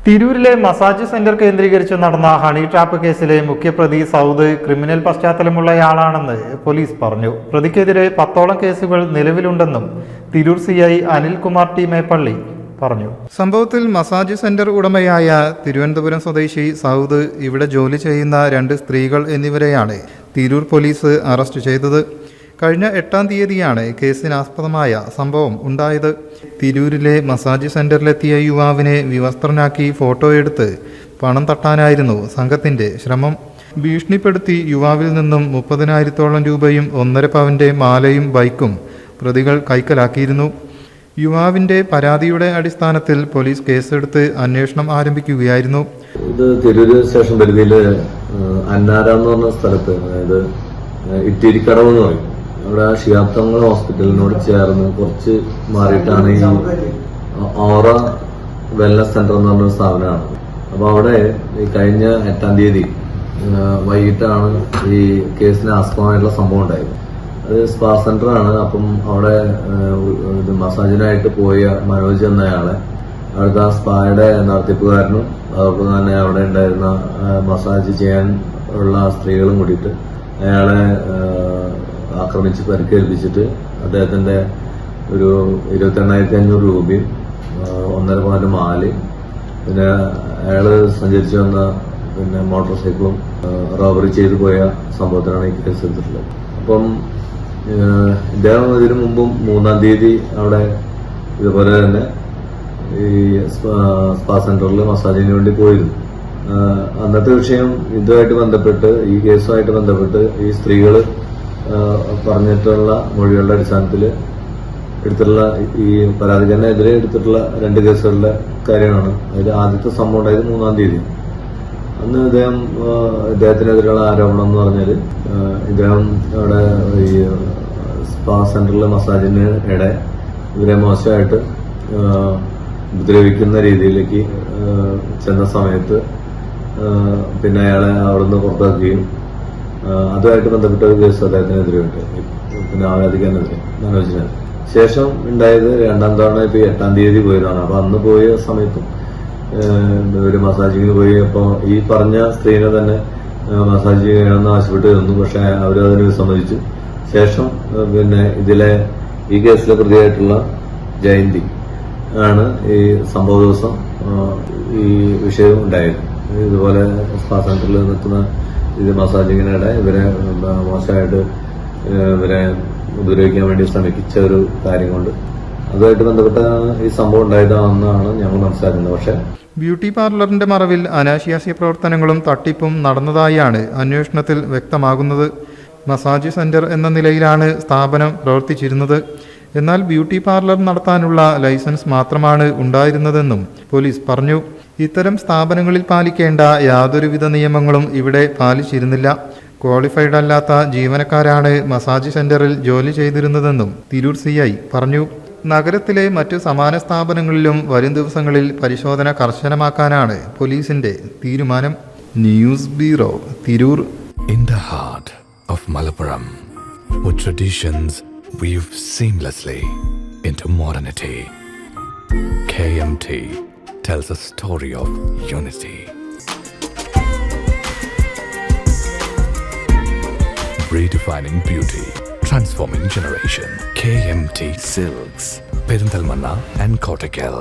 തിരൂരിലെ massage centre കേന്ദ്രീകരിച്ച് നടന്ന ഹണി ട്രാപ്പ് കേസിലെ മുഖ്യപ്രതി സൗദ് ക്രിമിനൽ പശ്ചാത്തലമുള്ളയാളാണെന്ന് പോലീസ് പറഞ്ഞു. പ്രതിക്കെതിരെ 10ഓളം കേസുകൾ നിലവിലുണ്ടെന്നും തിരൂർ CI അനിൽകുമാർ ടി മേപ്പള്ളി പറഞ്ഞു. സംഭവത്തിൽ മസാജ് സെന്റർ ഉടമയായ തിരുവനന്തപുരം സ്വദേശി സൗദ്, ഇവിടെ ജോലി ചെയ്യുന്ന 2 സ്ത്രീകൾ എന്നിവരെയാണ് തിരൂർ പോലീസ് അറസ്റ്റ് ചെയ്തത്. കഴിഞ്ഞ 8-ാം തീയതിയാണ് കേസിനാസ്പദമായ സംഭവം ഉണ്ടായത്. തിരൂരിലെ മസാജ് സെന്ററിലെത്തിയ യുവാവിനെ വിവസ്ത്രനാക്കി ഫോട്ടോ എടുത്ത് പണം തട്ടാനായിരുന്നു സംഘത്തിന്റെ ശ്രമം. ഭീഷണിപ്പെടുത്തി യുവാവിൽ നിന്നും 30,000-ഓളം രൂപയും 1.5 പവന്റെ മാലയും ബൈക്കും പ്രതികൾ കൈക്കലാക്കിയിരുന്നു. യുവാവിന്റെ പരാതിയുടെ അടിസ്ഥാനത്തിൽ പോലീസ് കേസെടുത്ത് അന്വേഷണം ആരംഭിക്കുകയായിരുന്നു. ഇത് തിരൂര് സ്റ്റേഷൻ പരിധിയില് അന്നാര എന്ന് പറഞ്ഞ സ്ഥലത്ത്, അതായത് ഇത്തിരിക്കടവ് എന്ന് പറയും, അവിടെ ഷിഹാബ് തങ്ങൾ ഹോസ്പിറ്റലിനോട് ചേർന്ന് കുറച്ച് മാറിയിട്ടാണ് ഈ ഓറ വെൽനസ് സെന്റർ എന്ന് പറഞ്ഞ സ്ഥാപനമാണ്. അപ്പൊ അവിടെ ഈ കഴിഞ്ഞ 8-ാം തീയതി വൈകിട്ടാണ് ഈ കേസിന് ആസ്പദമായിട്ടുള്ള സംഭവം ഉണ്ടായത്. അത് സ്പാ സെന്ററാണ്. അപ്പം അവിടെ മസാജിനായിട്ട് പോയ മനോജ് എന്നയാളെ അവിടുത്തെ ആ സ്പായുടെ നടത്തിപ്പുകാരനും അതോടൊപ്പം തന്നെ അവിടെ ഉണ്ടായിരുന്ന മസാജ് ചെയ്യാൻ ഉള്ള സ്ത്രീകളും കൂടിയിട്ട് അയാളെ ആക്രമിച്ച് പരിക്കേൽപ്പിച്ചിട്ട് അദ്ദേഹത്തിന്റെ ഒരു 28,500 രൂപയും 1.5 പവന്റെ മാലയും പിന്നെ അയാള് സഞ്ചരിച്ചു വന്ന മോട്ടോർ സൈക്കിളും റോബറി ചെയ്തു പോയ സംഭവത്തിനാണ് ഈ കേസ് എടുത്തിട്ടുള്ളത്. അപ്പം ഇദ്ദേഹം ഇതിനു മുമ്പും 3-ാം തീയതി അവിടെ ഇതുപോലെ തന്നെ ഈ സ്പാ സെന്ററിൽ മസാജിന് വേണ്ടി പോയിരുന്നു. അന്നത്തെ വിഷയം ഇതുമായിട്ട് ബന്ധപ്പെട്ട്, ഈ കേസുമായിട്ട് ബന്ധപ്പെട്ട് ഈ സ്ത്രീകള് പറഞ്ഞിട്ടുള്ള മൊഴികളുടെ അടിസ്ഥാനത്തിൽ എടുത്തിട്ടുള്ള ഈ പരാതിക്കാരനെതിരെ എടുത്തിട്ടുള്ള 2 കേസുകളുടെ കാര്യമാണ്. അതിൽ ആദ്യത്തെ സംഭവം ഉണ്ടായത് 3-ാം തീയതി. അന്ന് ഇദ്ദേഹത്തിനെതിരെയുള്ള ആരോപണം എന്ന് പറഞ്ഞാൽ ഇദ്ദേഹം അവിടെ ഈ സ്പാ സെന്ററിലെ മസാജിന് ഇടെ ഇവരെ മോശമായിട്ട് ഉപദ്രവിക്കുന്ന രീതിയിലേക്ക് ചെന്ന സമയത്ത് പിന്നെ അയാളെ അവിടുന്ന് പുറത്താക്കുകയും അതുമായിട്ട് ബന്ധപ്പെട്ട ഒരു കേസ് അദ്ദേഹത്തിനെതിരെ ഉണ്ട്. പിന്നെ ആരാധിക്കാനെതിരെ മനോജിന് ശേഷം ഉണ്ടായത് 2-ാം തവണ ഇപ്പൊ 8-ാം തീയതി പോയതാണ്. അപ്പൊ അന്ന് പോയ സമയത്തും ഒരു മസാജിങ്ങിന് പോയി. അപ്പൊ ഈ പറഞ്ഞ സ്ത്രീനെ തന്നെ മസാജ് ചെയ്യണമെന്ന് ആവശ്യപ്പെട്ട് തന്നു. പക്ഷെ അവരതിന് വിസമ്മതിച്ചു. ശേഷം പിന്നെ ഈ കേസിലെ പ്രതിയായിട്ടുള്ള ജയന്തി ആണ് ഈ സംഭവ ദിവസം ഈ വിഷയം ഉണ്ടായത്. ഇതുപോലെ സ്പാ സെന്ററിൽ നിൽക്കുന്ന ഇത് മസാജിങ്ങിനിടെ ഇവരെ മോശമായിട്ട് ഇവരെ ഉപദ്രവിക്കാൻ വേണ്ടി ശ്രമിച്ച ഒരു കാര്യം കൊണ്ട് അതുമായിട്ട് ബന്ധപ്പെട്ടാണ് ഈ സംഭവം ഉണ്ടായതാണെന്നാണ് ഞങ്ങൾ മനസ്സിലാക്കുന്നത്. പക്ഷേ ബ്യൂട്ടി പാർലറിന്റെ മറവിൽ അനാശാസ്യ പ്രവർത്തനങ്ങളും തട്ടിപ്പും നടന്നതായാണ് അന്വേഷണത്തിൽ വ്യക്തമാകുന്നത്. മസാജ് സെന്റർ എന്ന നിലയിലാണ് സ്ഥാപനം പ്രവർത്തിച്ചിരുന്നത്. എന്നാൽ ബ്യൂട്ടി പാർലർ നടത്താനുള്ള ലൈസൻസ് മാത്രമാണ് ഉണ്ടായിരുന്നതെന്നും പോലീസ് പറഞ്ഞു. ഇത്തരം സ്ഥാപനങ്ങളിൽ പാലിക്കേണ്ട യാതൊരുവിധ നിയമങ്ങളും ഇവിടെ പാലിച്ചിരുന്നില്ല. ക്വാളിഫൈഡ് അല്ലാത്ത ജീവനക്കാരാണ് മസാജ് സെന്ററിൽ ജോലി ചെയ്തിരുന്നതെന്നും തിരൂർ CI പറഞ്ഞു. നഗരത്തിലെ മറ്റു സമാന സ്ഥാപനങ്ങളിലും വരും ദിവസങ്ങളിൽ പരിശോധന കർശനമാക്കാനാണ് പോലീസിന്റെ തീരുമാനം. News bureau, Tirur. In the heart of Malappuram, with traditions weave seamlessly into modernity, KMT tells a story of unity. Redefining beauty, transforming generation. KMT Silks, Perinthalmanna and Kottakkal.